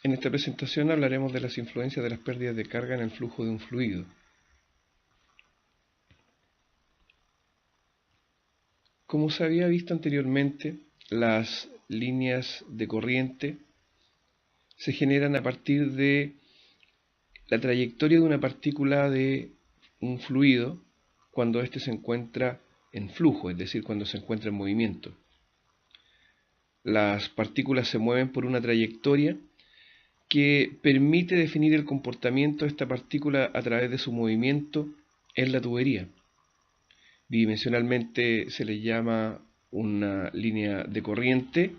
En esta presentación hablaremos de las influencias de las pérdidas de carga en el flujo de un fluido. Como se había visto anteriormente, las líneas de corriente se generan a partir de la trayectoria de una partícula de un fluido cuando éste se encuentra en flujo, es decir, cuando se encuentra en movimiento. Las partículas se mueven por una trayectoria que permite definir el comportamiento de esta partícula a través de su movimiento en la tubería. Bidimensionalmente se le llama una línea de corriente,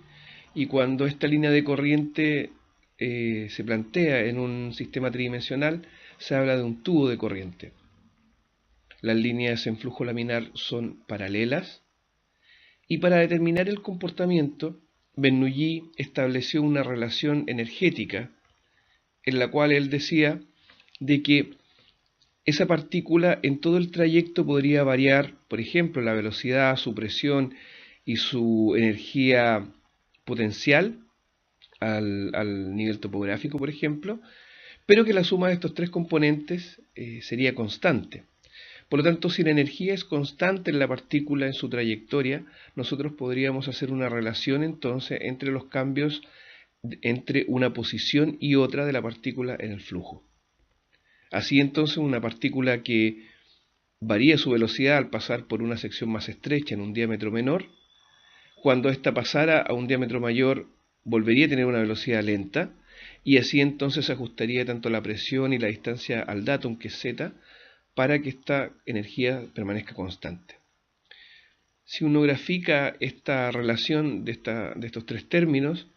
y cuando esta línea de corriente se plantea en un sistema tridimensional, se habla de un tubo de corriente. Las líneas en flujo laminar son paralelas, y para determinar el comportamiento, Bernoulli estableció una relación energética en la cual él decía de que esa partícula en todo el trayecto podría variar, por ejemplo, la velocidad, su presión y su energía potencial al nivel topográfico, por ejemplo, pero que la suma de estos tres componentes sería constante. Por lo tanto, si la energía es constante en la partícula en su trayectoria, nosotros podríamos hacer una relación entonces entre los cambios entre una posición y otra de la partícula en el flujo. Así entonces, una partícula que varía su velocidad al pasar por una sección más estrecha en un diámetro menor, cuando ésta pasara a un diámetro mayor volvería a tener una velocidad lenta, y así entonces se ajustaría tanto la presión y la distancia al datum, que es z, para que esta energía permanezca constante. Si uno grafica esta relación de estos tres términos,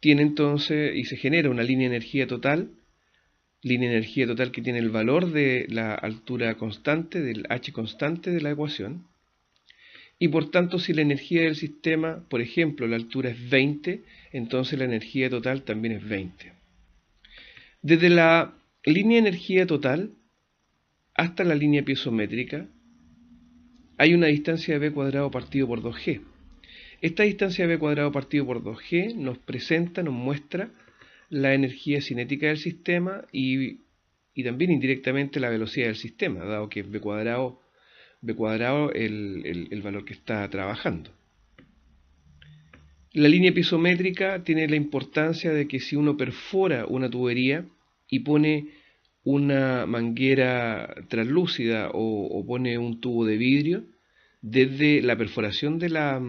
tiene entonces y se genera una línea de energía total que tiene el valor de la altura constante, del h constante de la ecuación, y por tanto si la energía del sistema, por ejemplo, la altura es 20, entonces la energía total también es 20. Desde la línea de energía total hasta la línea piezométrica hay una distancia de b cuadrado partido por 2g. Esta distancia de b cuadrado partido por 2g nos muestra la energía cinética del sistema y también indirectamente la velocidad del sistema, dado que es b cuadrado el valor que está trabajando. La línea piezométrica tiene la importancia de que si uno perfora una tubería y pone una manguera translúcida o pone un tubo de vidrio, desde la perforación de la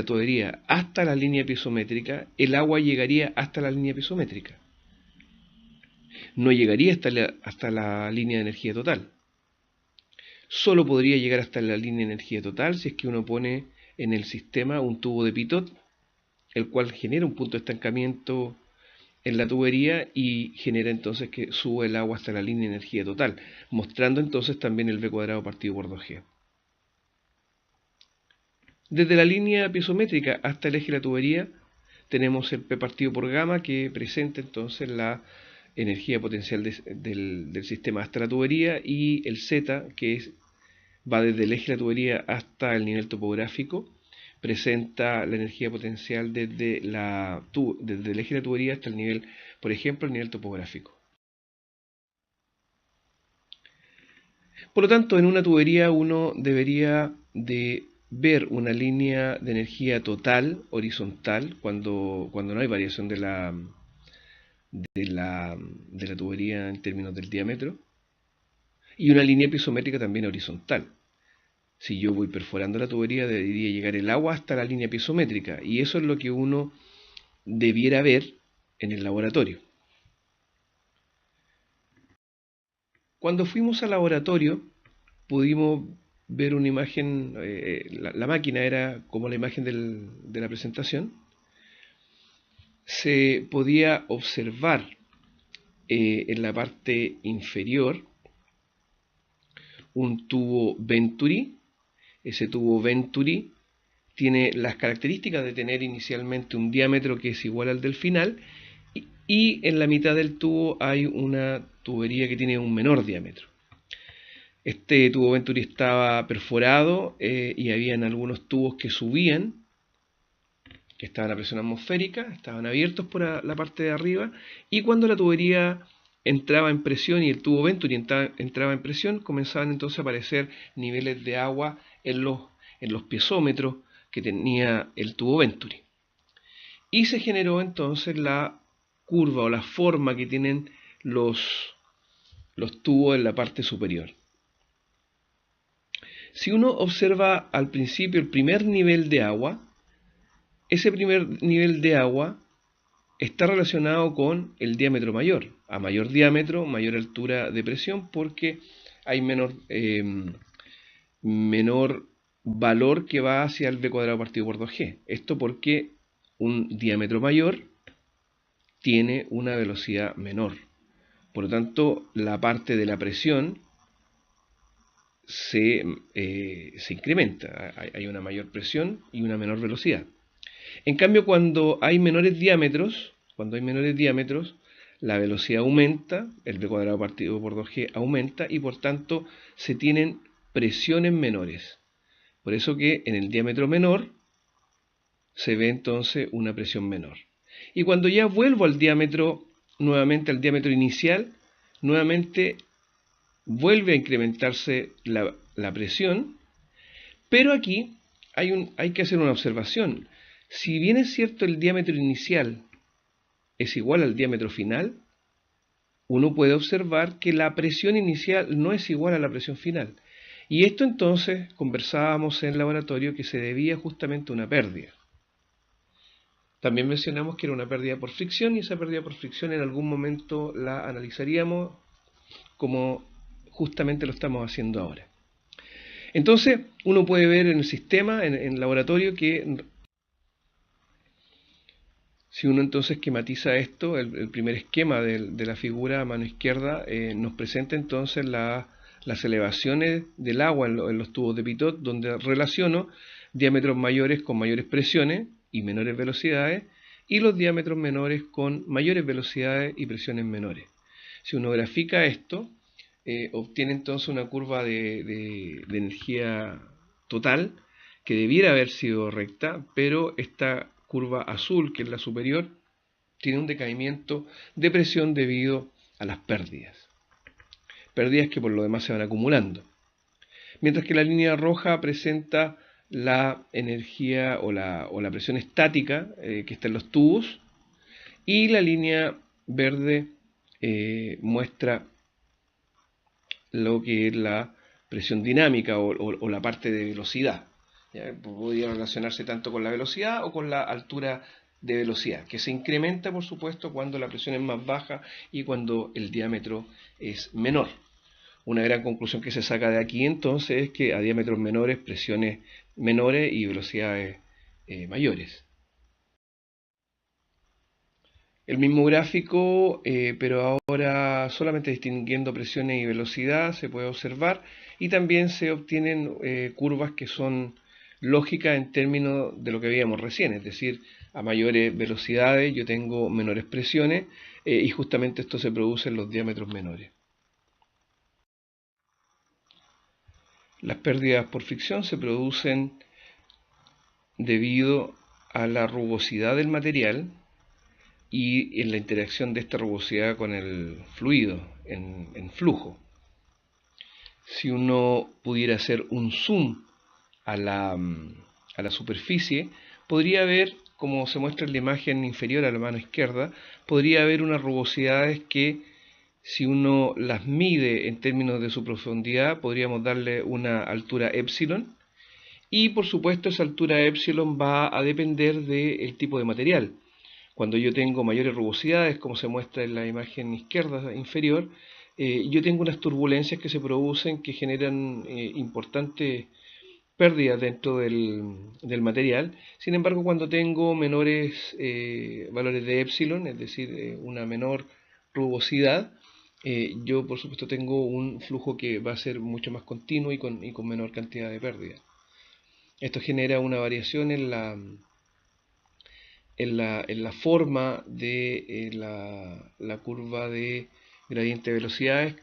tubería hasta la línea piezométrica, el agua llegaría hasta la línea piezométrica. No llegaría hasta la línea de energía total. Solo podría llegar hasta la línea de energía total si es que uno pone en el sistema un tubo de pitot, el cual genera un punto de estancamiento en la tubería y genera entonces que sube el agua hasta la línea de energía total, mostrando entonces también el b cuadrado partido por 2g. Desde la línea piezométrica hasta el eje de la tubería tenemos el P partido por gamma, que presenta entonces la energía potencial del sistema hasta la tubería, y el Z, que va desde el eje de la tubería hasta el nivel topográfico, presenta la energía potencial desde el eje de la tubería hasta el nivel, por ejemplo, el nivel topográfico. Por lo tanto, en una tubería uno debería de ver una línea de energía total horizontal cuando no hay variación de la tubería en términos del diámetro, y una línea piezométrica también horizontal. Si yo voy perforando la tubería, debería llegar el agua hasta la línea piezométrica, y eso es lo que uno debiera ver en el laboratorio. Cuando fuimos al laboratorio, pudimos ver una imagen, la máquina era como la imagen de la presentación. Se podía observar en la parte inferior un tubo Venturi. Ese tubo Venturi tiene las características de tener inicialmente un diámetro que es igual al del final, y en la mitad del tubo hay una tubería que tiene un menor diámetro. Este tubo Venturi estaba perforado y habían algunos tubos que subían que estaban a presión atmosférica, estaban abiertos por la parte de arriba, y cuando la tubería entraba en presión y el tubo Venturi entraba en presión, comenzaban entonces a aparecer niveles de agua en los piezómetros que tenía el tubo Venturi. Y se generó entonces la curva o la forma que tienen los tubos en la parte superior. Si uno observa al principio el primer nivel de agua, ese primer nivel de agua está relacionado con el diámetro mayor. A mayor diámetro, mayor altura de presión, porque hay menor valor que va hacia el B cuadrado partido por 2G. Esto porque un diámetro mayor tiene una velocidad menor. Por lo tanto, la parte de la presión se incrementa. Hay una mayor presión y una menor velocidad. En cambio, cuando hay menores diámetros, la velocidad aumenta, el B cuadrado partido por 2G aumenta, y por tanto se tienen presiones menores. Por eso que en el diámetro menor se ve entonces una presión menor. Y cuando ya vuelvo al diámetro, nuevamente al diámetro inicial, nuevamente vuelve a incrementarse la presión, pero aquí hay que hacer una observación. Si bien es cierto el diámetro inicial es igual al diámetro final, uno puede observar que la presión inicial no es igual a la presión final. Y esto entonces conversábamos en el laboratorio que se debía justamente a una pérdida. También mencionamos que era una pérdida por fricción, y esa pérdida por fricción en algún momento la analizaríamos como justamente lo estamos haciendo ahora. Entonces uno puede ver en el sistema, en el laboratorio, que si uno entonces esquematiza esto, el primer esquema de la figura a mano izquierda nos presenta entonces las elevaciones del agua en los tubos de Pitot, donde relaciono diámetros mayores con mayores presiones y menores velocidades, y los diámetros menores con mayores velocidades y presiones menores. Si uno grafica esto, obtiene entonces una curva de energía total que debiera haber sido recta, pero esta curva azul, que es la superior, tiene un decaimiento de presión debido a las pérdidas que por lo demás se van acumulando. Mientras que la línea roja presenta la energía o la presión estática que está en los tubos, y la línea verde muestra lo que es la presión dinámica o la parte de velocidad. ¿Ya? Podría relacionarse tanto con la velocidad o con la altura de velocidad, que se incrementa por supuesto cuando la presión es más baja y cuando el diámetro es menor. Una gran conclusión que se saca de aquí entonces es que a diámetros menores, presiones menores y velocidades mayores. El mismo gráfico, pero ahora solamente distinguiendo presiones y velocidad, se puede observar, y también se obtienen curvas que son lógicas en términos de lo que veíamos recién, es decir, a mayores velocidades yo tengo menores presiones, y justamente esto se produce en los diámetros menores. Las pérdidas por fricción se producen debido a la rugosidad del material y en la interacción de esta rugosidad con el fluido en flujo. Si uno pudiera hacer un zoom a la superficie, podría ver, como se muestra en la imagen inferior a la mano izquierda, podría haber unas rugosidades que, si uno las mide en términos de su profundidad, podríamos darle una altura epsilon, y por supuesto esa altura epsilon va a depender del tipo de material. Cuando yo tengo mayores rugosidades, como se muestra en la imagen izquierda inferior, yo tengo unas turbulencias que se producen que generan importantes pérdidas dentro del material. Sin embargo, cuando tengo menores valores de epsilon, es decir, una menor rugosidad, yo por supuesto tengo un flujo que va a ser mucho más continuo y con menor cantidad de pérdidas. Esto genera una variación en la forma de la curva de gradiente de velocidades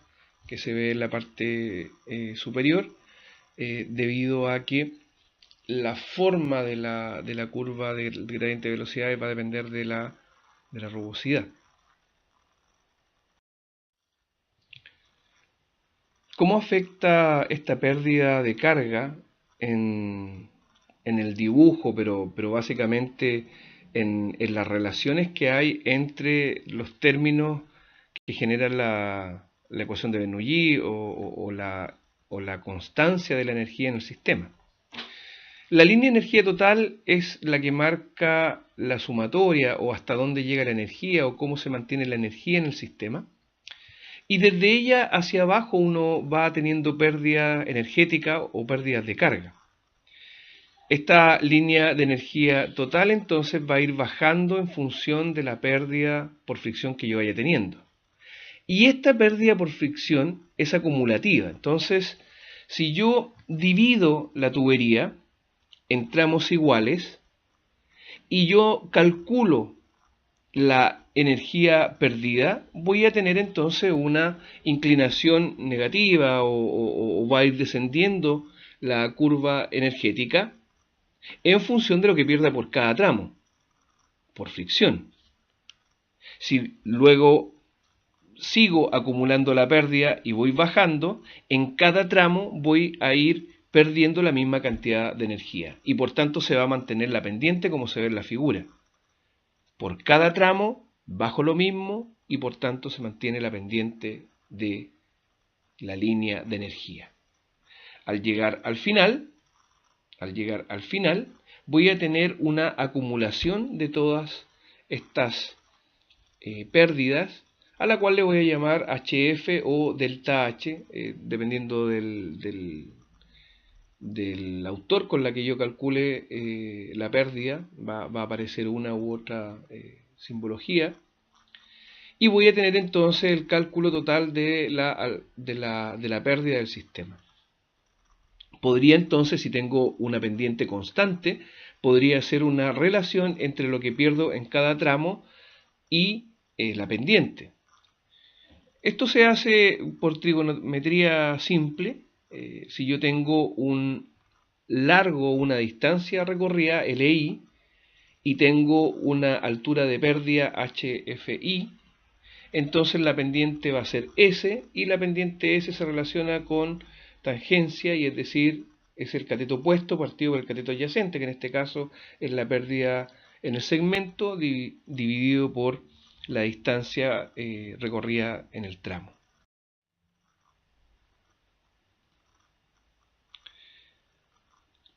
que se ve en la parte superior, debido a que la forma de la curva del gradiente de velocidades va a depender de la rugosidad. ¿Cómo afecta esta pérdida de carga en el dibujo, pero básicamente en las relaciones que hay entre los términos que generan la ecuación de Bernoulli o la constancia de la energía en el sistema? La línea de energía total es la que marca la sumatoria o hasta dónde llega la energía o cómo se mantiene la energía en el sistema. Y desde ella hacia abajo uno va teniendo pérdida energética o pérdidas de carga. Esta línea de energía total entonces va a ir bajando en función de la pérdida por fricción que yo vaya teniendo. Y esta pérdida por fricción es acumulativa. Entonces, si yo divido la tubería en tramos iguales y yo calculo la energía perdida, voy a tener entonces una inclinación negativa o va a ir descendiendo la curva energética en función de lo que pierda por cada tramo, por fricción. Si luego sigo acumulando la pérdida y voy bajando, en cada tramo voy a ir perdiendo la misma cantidad de energía y por tanto se va a mantener la pendiente como se ve en la figura. Por cada tramo bajo lo mismo y por tanto se mantiene la pendiente de la línea de energía. Al llegar al final, voy a tener una acumulación de todas estas pérdidas, a la cual le voy a llamar HF o delta H, dependiendo del autor con la que yo calcule la pérdida, va a aparecer una u otra simbología. Y voy a tener entonces el cálculo total de la pérdida del sistema. Podría entonces, si tengo una pendiente constante, podría hacer una relación entre lo que pierdo en cada tramo y la pendiente. Esto se hace por trigonometría simple. Si yo tengo un largo, una distancia recorrida, LI, y tengo una altura de pérdida, HFI, entonces la pendiente va a ser S, y la pendiente S se relaciona con tangencia, y es decir, es el cateto opuesto partido por el cateto adyacente, que en este caso es la pérdida en el segmento dividido por la distancia recorrida en el tramo.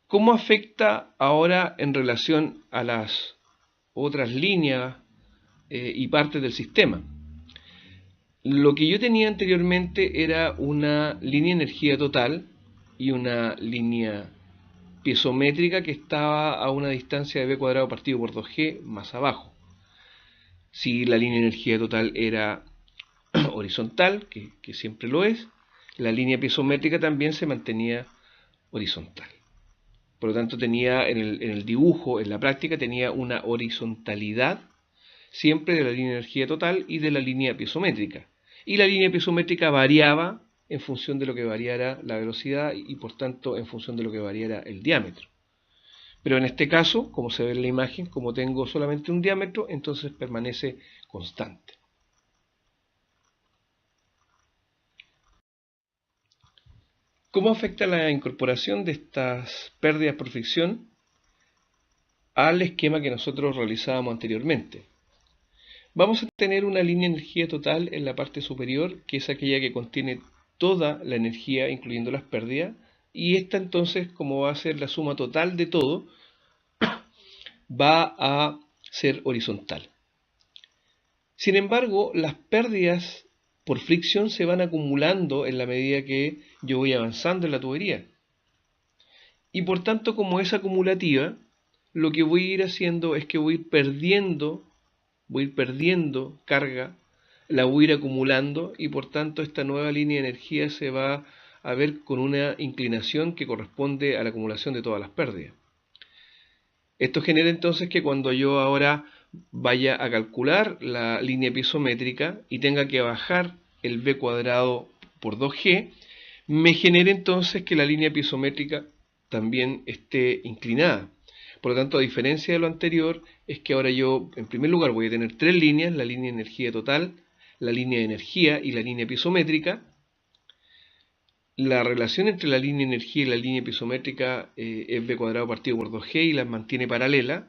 ¿Cómo afecta ahora en relación a las otras líneas y partes del sistema? Lo que yo tenía anteriormente era una línea de energía total y una línea piezométrica que estaba a una distancia de b cuadrado partido por 2g más abajo. Si la línea de energía total era horizontal, que siempre lo es, la línea piezométrica también se mantenía horizontal. Por lo tanto, tenía en el dibujo, en la práctica, tenía una horizontalidad siempre de la línea de energía total y de la línea piezométrica. Y la línea piezométrica variaba en función de lo que variara la velocidad y por tanto en función de lo que variara el diámetro. Pero en este caso, como se ve en la imagen, como tengo solamente un diámetro, entonces permanece constante. ¿Cómo afecta la incorporación de estas pérdidas por fricción al esquema que nosotros realizábamos anteriormente? Vamos a tener una línea de energía total en la parte superior, que es aquella que contiene toda la energía, incluyendo las pérdidas, y esta entonces, como va a ser la suma total de todo, va a ser horizontal. Sin embargo, las pérdidas por fricción se van acumulando en la medida que yo voy avanzando en la tubería. Y por tanto, como es acumulativa, lo que voy a ir haciendo es que voy a ir perdiendo carga, la voy a ir acumulando y por tanto esta nueva línea de energía se va a ver con una inclinación que corresponde a la acumulación de todas las pérdidas. Esto genera entonces que cuando yo ahora vaya a calcular la línea piezométrica y tenga que bajar el b cuadrado por 2g, me genere entonces que la línea piezométrica también esté inclinada. Por lo tanto, a diferencia de lo anterior, es que ahora yo, en primer lugar, voy a tener tres líneas: la línea de energía total, la línea de energía y la línea piezométrica. La relación entre la línea de energía y la línea piezométrica es b cuadrado partido por 2g y las mantiene paralelas,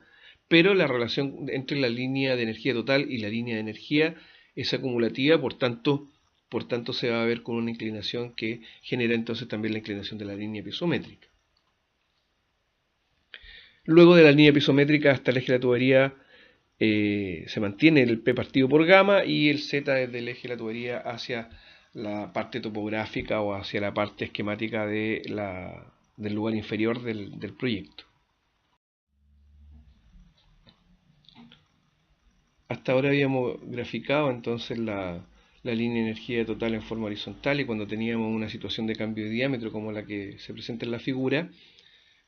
pero la relación entre la línea de energía total y la línea de energía es acumulativa, por tanto se va a ver con una inclinación que genera entonces también la inclinación de la línea piezométrica. Luego de la línea piezométrica hasta el eje de la tubería se mantiene el P partido por gamma y el Z desde el eje de la tubería hacia la parte topográfica o hacia la parte esquemática del lugar inferior del proyecto. Hasta ahora habíamos graficado entonces la línea de energía total en forma horizontal, y cuando teníamos una situación de cambio de diámetro como la que se presenta en la figura,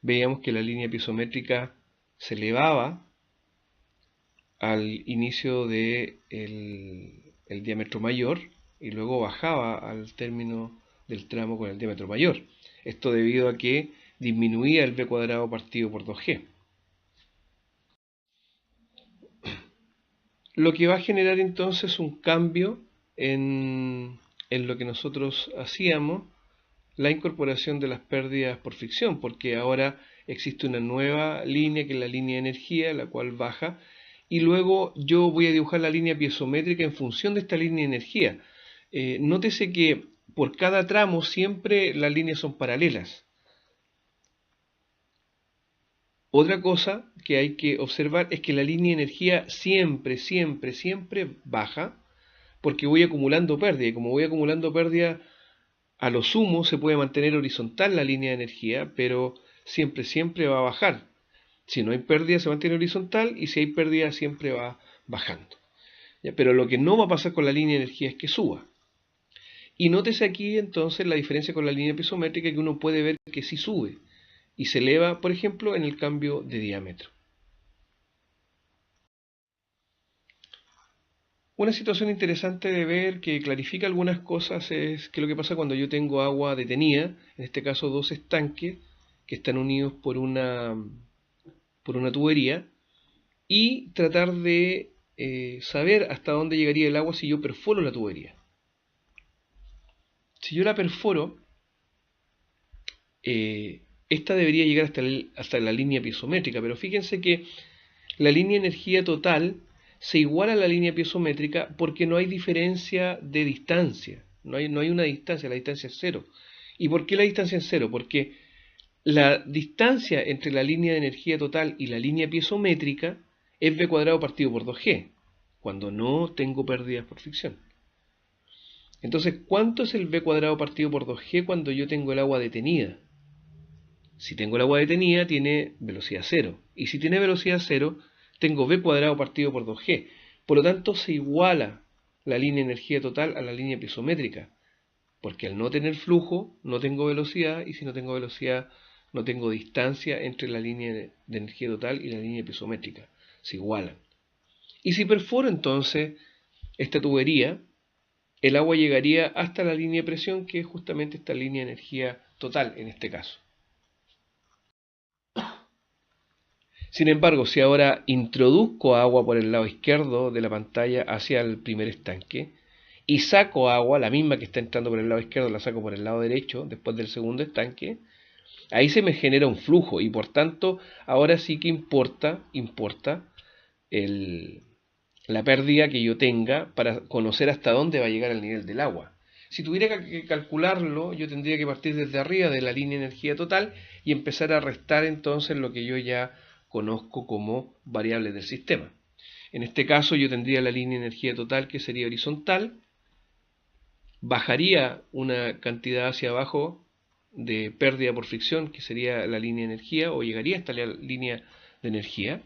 veíamos que la línea piezométrica se elevaba al inicio del diámetro mayor y luego bajaba al término del tramo con el diámetro mayor. Esto debido a que disminuía el b cuadrado partido por 2g. Lo que va a generar entonces un cambio en lo que nosotros hacíamos, la incorporación de las pérdidas por fricción, porque ahora existe una nueva línea que es la línea de energía, la cual baja, y luego yo voy a dibujar la línea piezométrica en función de esta línea de energía. Nótese que por cada tramo siempre las líneas son paralelas. Otra cosa que hay que observar es que la línea de energía siempre baja, porque voy acumulando pérdida, y como voy acumulando pérdida, a lo sumo se puede mantener horizontal la línea de energía, pero siempre va a bajar. Si no hay pérdida se mantiene horizontal, y si hay pérdida siempre va bajando. Pero lo que no va a pasar con la línea de energía es que suba. Y nótese aquí entonces la diferencia con la línea piezométrica, que uno puede ver que sí sube y se eleva, por ejemplo, en el cambio de diámetro. Una situación interesante de ver que clarifica algunas cosas es que lo que pasa cuando yo tengo agua detenida, en este caso dos estanques que están unidos por una tubería, y tratar de saber hasta dónde llegaría el agua si yo perforo la tubería. Si yo la perforo, esta debería llegar hasta la línea piezométrica, pero fíjense que la línea de energía total se iguala a la línea piezométrica porque no hay diferencia de distancia, no hay una distancia, la distancia es cero. ¿Y por qué la distancia es cero? Porque la distancia entre la línea de energía total y la línea piezométrica es b cuadrado partido por 2g, cuando no tengo pérdidas por fricción. Entonces, ¿cuánto es el b cuadrado partido por 2g cuando yo tengo el agua detenida? Si tengo el agua detenida, tiene velocidad cero. Y si tiene velocidad cero, tengo b cuadrado partido por 2g. Por lo tanto, se iguala la línea de energía total a la línea piezométrica. Porque al no tener flujo, no tengo velocidad. Y si no tengo velocidad, no tengo distancia entre la línea de energía total y la línea piezométrica. Se igualan. Y si perforo entonces esta tubería, el agua llegaría hasta la línea de presión, que es justamente esta línea de energía total en este caso. Sin embargo, si ahora introduzco agua por el lado izquierdo de la pantalla hacia el primer estanque y saco agua, la misma que está entrando por el lado izquierdo, la saco por el lado derecho después del segundo estanque, ahí se me genera un flujo y por tanto ahora sí que importa la pérdida que yo tenga para conocer hasta dónde va a llegar el nivel del agua. Si tuviera que calcularlo, yo tendría que partir desde arriba de la línea de energía total y empezar a restar entonces lo que yo ya conozco como variables del sistema. En este caso yo tendría la línea de energía total, que sería horizontal, bajaría una cantidad hacia abajo de pérdida por fricción, que sería la línea de energía, o llegaría hasta la línea de energía,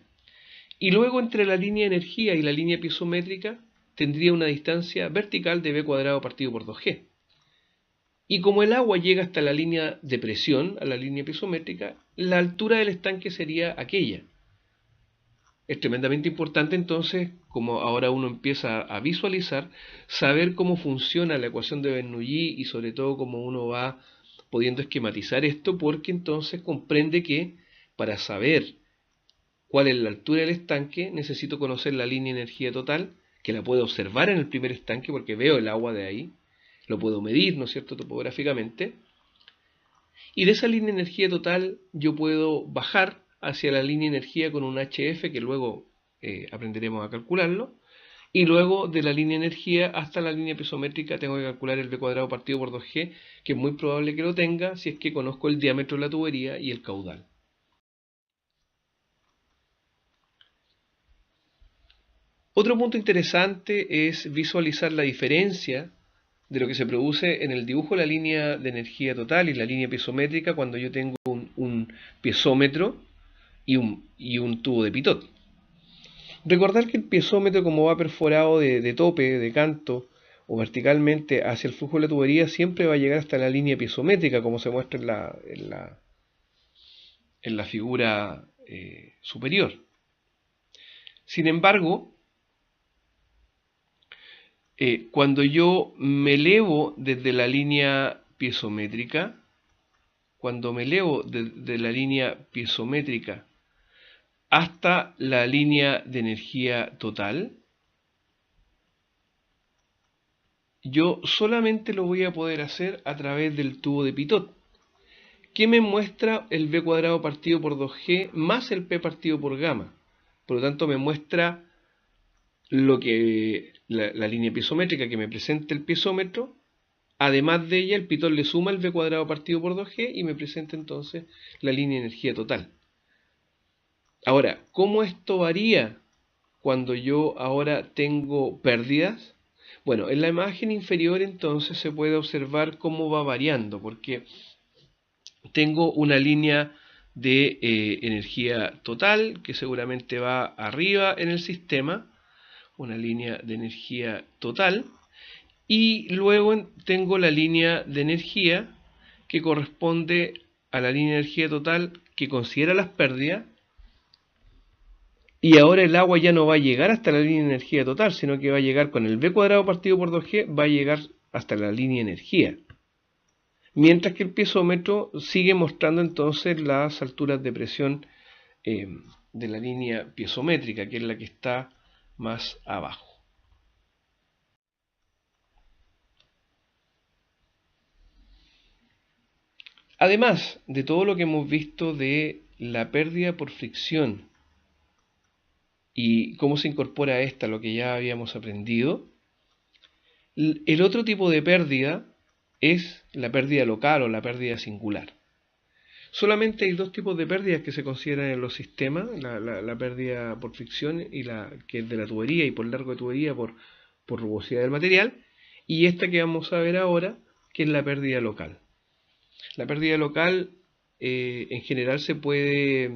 y luego entre la línea de energía y la línea piezométrica tendría una distancia vertical de b cuadrado partido por 2g. Y como el agua llega hasta la línea de presión, a la línea piezométrica, la altura del estanque sería aquella. Es tremendamente importante entonces, como ahora uno empieza a visualizar, saber cómo funciona la ecuación de Bernoulli y sobre todo cómo uno va pudiendo esquematizar esto, porque entonces comprende que para saber cuál es la altura del estanque necesito conocer la línea de energía total, que la puedo observar en el primer estanque porque veo el agua de ahí, lo puedo medir, ¿no es cierto?, topográficamente, y de esa línea de energía total yo puedo bajar hacia la línea de energía con un HF, que luego aprenderemos a calcularlo, y luego de la línea de energía hasta la línea piezométrica tengo que calcular el V cuadrado partido por 2G, que es muy probable que lo tenga si es que conozco el diámetro de la tubería y el caudal. Otro punto interesante es visualizar la diferencia de lo que se produce en el dibujo de la línea de energía total y la línea piezométrica cuando yo tengo un piezómetro y un tubo de pitot. Recordar que el piezómetro, como va perforado de tope, de canto o verticalmente hacia el flujo de la tubería, siempre va a llegar hasta la línea piezométrica, como se muestra en la figura superior. Sin embargo, cuando yo me elevo desde la línea piezométrica, hasta la línea de energía total, yo solamente lo voy a poder hacer a través del tubo de pitot, que me muestra el V cuadrado partido por 2G más el P partido por gamma. Por lo tanto, me muestra lo que la línea piezométrica que me presenta el piezómetro. Además de ella, el pitot le suma el V cuadrado partido por 2G y me presenta entonces la línea de energía total. Ahora, ¿cómo esto varía cuando yo ahora tengo pérdidas? Bueno, en la imagen inferior entonces se puede observar cómo va variando, porque tengo una línea de energía total que seguramente va arriba en el sistema, una línea de energía total, y luego tengo la línea de energía que corresponde a la línea de energía total que considera las pérdidas, y ahora el agua ya no va a llegar hasta la línea de energía total, sino que va a llegar con el V cuadrado partido por 2G, va a llegar hasta la línea de energía. Mientras que el piezómetro sigue mostrando entonces las alturas de presión de la línea piezométrica, que es la que está más abajo. Además de todo lo que hemos visto de la pérdida por fricción y cómo se incorpora esta, lo que ya habíamos aprendido, el otro tipo de pérdida es la pérdida local o la pérdida singular. Solamente hay dos tipos de pérdidas que se consideran en los sistemas, la pérdida por fricción y la que es de la tubería y por largo de tubería por rugosidad del material, y esta que vamos a ver ahora, que es la pérdida local. La pérdida local en general se puede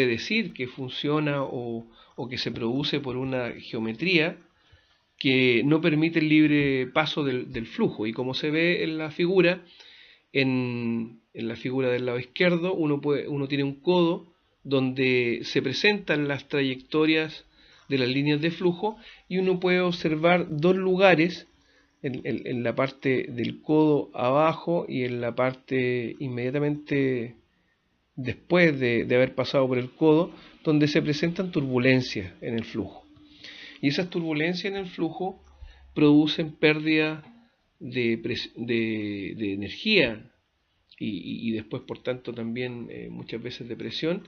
decir que funciona o que se produce por una geometría que no permite el libre paso del flujo, y como se ve en la figura, en la figura del lado izquierdo uno tiene un codo donde se presentan las trayectorias de las líneas de flujo, y uno puede observar dos lugares en la parte del codo abajo y en la parte inmediatamente después de haber pasado por el codo, donde se presentan turbulencias en el flujo. Y esas turbulencias en el flujo producen pérdida de energía y después, por tanto, también muchas veces de presión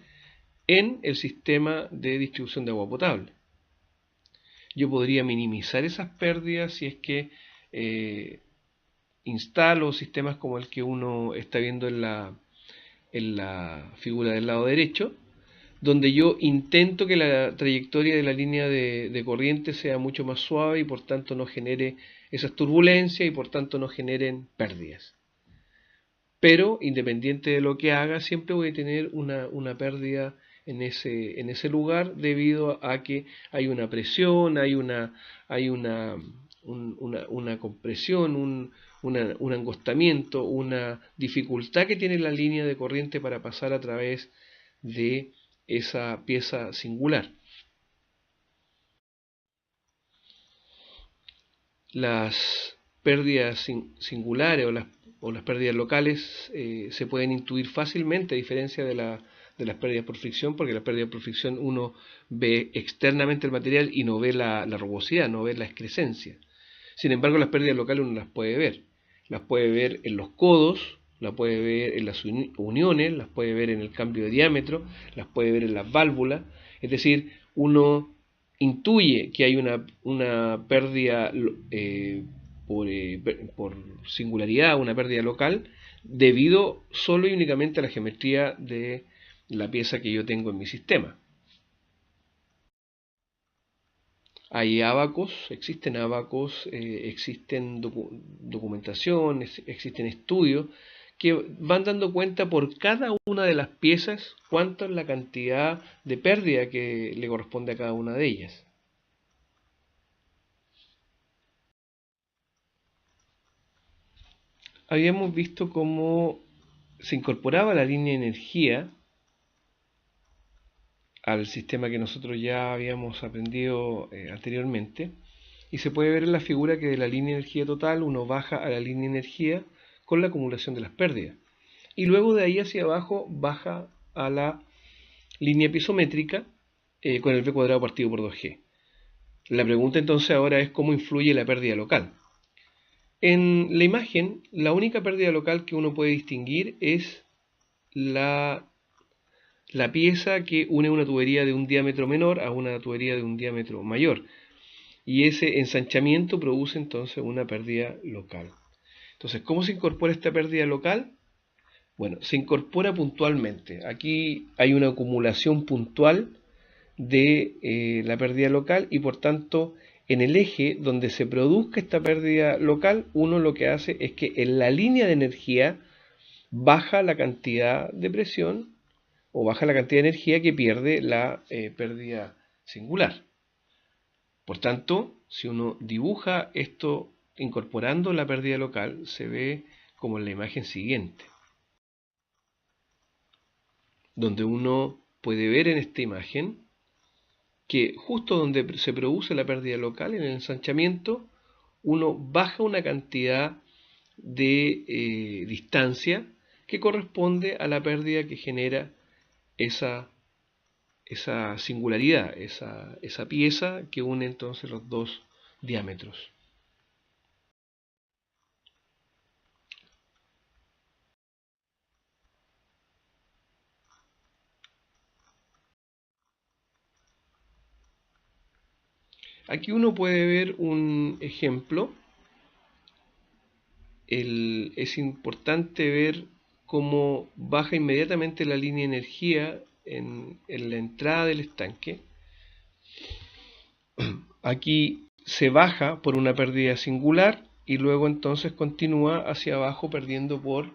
en el sistema de distribución de agua potable. Yo podría minimizar esas pérdidas si es que instalo sistemas como el que uno está viendo en la figura del lado derecho, donde yo intento que la trayectoria de la línea de corriente sea mucho más suave y por tanto no genere esas turbulencias y por tanto no generen pérdidas. Pero independiente de lo que haga, siempre voy a tener una pérdida en ese lugar, debido a que hay una presión, hay una compresión, un angostamiento, una dificultad que tiene la línea de corriente para pasar a través de esa pieza singular. Las pérdidas singulares o las pérdidas locales se pueden intuir fácilmente, a diferencia de las pérdidas por fricción, porque las pérdidas por fricción uno ve externamente el material y no ve la rugosidad, no ve la excrescencia. Sin embargo, las pérdidas locales uno las puede ver. Las puede ver en los codos, las puede ver en las uniones, las puede ver en el cambio de diámetro, las puede ver en las válvulas. Es decir, uno intuye que hay una pérdida por singularidad, una pérdida local, debido solo y únicamente a la geometría de la pieza que yo tengo en mi sistema. Hay existen abacos, existen documentación, existen estudios que van dando cuenta por cada una de las piezas cuánto es la cantidad de pérdida que le corresponde a cada una de ellas. Habíamos visto cómo se incorporaba la línea de energía al sistema que nosotros ya habíamos aprendido anteriormente, y se puede ver en la figura que de la línea de energía total uno baja a la línea de energía con la acumulación de las pérdidas, y luego de ahí hacia abajo baja a la línea pisométrica con el V cuadrado partido por 2G. La pregunta entonces ahora es cómo influye la pérdida local. En la imagen, la única pérdida local que uno puede distinguir es la pieza que une una tubería de un diámetro menor a una tubería de un diámetro mayor, y ese ensanchamiento produce entonces una pérdida local. Entonces, ¿cómo se incorpora esta pérdida local? Bueno, se incorpora puntualmente. Aquí hay una acumulación puntual de la pérdida local, y por tanto en el eje donde se produzca esta pérdida local, uno lo que hace es que en la línea de energía baja la cantidad de presión o baja la cantidad de energía que pierde la pérdida singular. Por tanto, si uno dibuja esto incorporando la pérdida local, se ve como en la imagen siguiente, donde uno puede ver en esta imagen que justo donde se produce la pérdida local, en el ensanchamiento, uno baja una cantidad de distancia que corresponde a la pérdida que genera esa singularidad, esa pieza que une entonces los dos diámetros. Aquí uno puede ver un ejemplo. Es importante ver cómo baja inmediatamente la línea de energía en la entrada del estanque. Aquí se baja por una pérdida singular y luego entonces continúa hacia abajo perdiendo por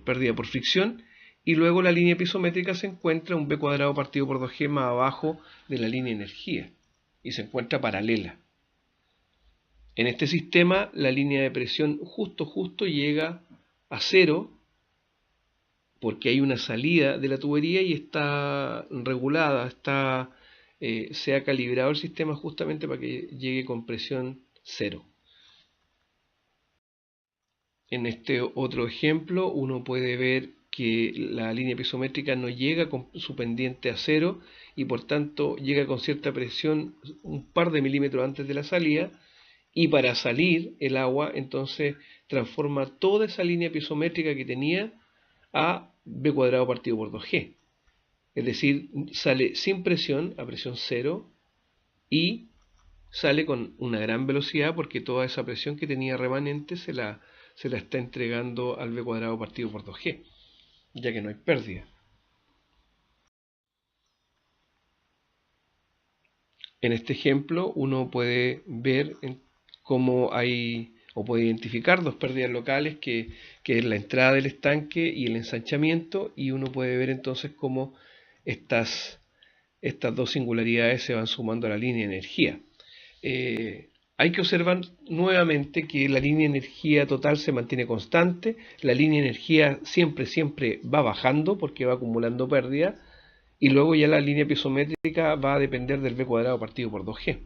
pérdida por fricción, y luego la línea pisométrica se encuentra un V cuadrado partido por 2G más abajo de la línea de energía y se encuentra paralela. En este sistema la línea de presión justo llega a cero porque hay una salida de la tubería y está regulada, se ha calibrado el sistema justamente para que llegue con presión cero. En este otro ejemplo uno puede ver que la línea pisométrica no llega con su pendiente a cero y por tanto llega con cierta presión un par de milímetros antes de la salida, y para salir el agua entonces transforma toda esa línea pisométrica que tenía a V cuadrado partido por 2G. Es decir, sale sin presión, a presión cero, y sale con una gran velocidad porque toda esa presión que tenía remanente se la está entregando al V cuadrado partido por 2G, ya que no hay pérdida. En este ejemplo uno puede ver cómo hay, o puede identificar dos pérdidas locales, que es la entrada del estanque y el ensanchamiento, y uno puede ver entonces cómo estas dos singularidades se van sumando a la línea de energía. Hay que observar nuevamente que la línea de energía total se mantiene constante, la línea de energía siempre va bajando porque va acumulando pérdida, y luego ya la línea pisométrica va a depender del V cuadrado partido por 2G.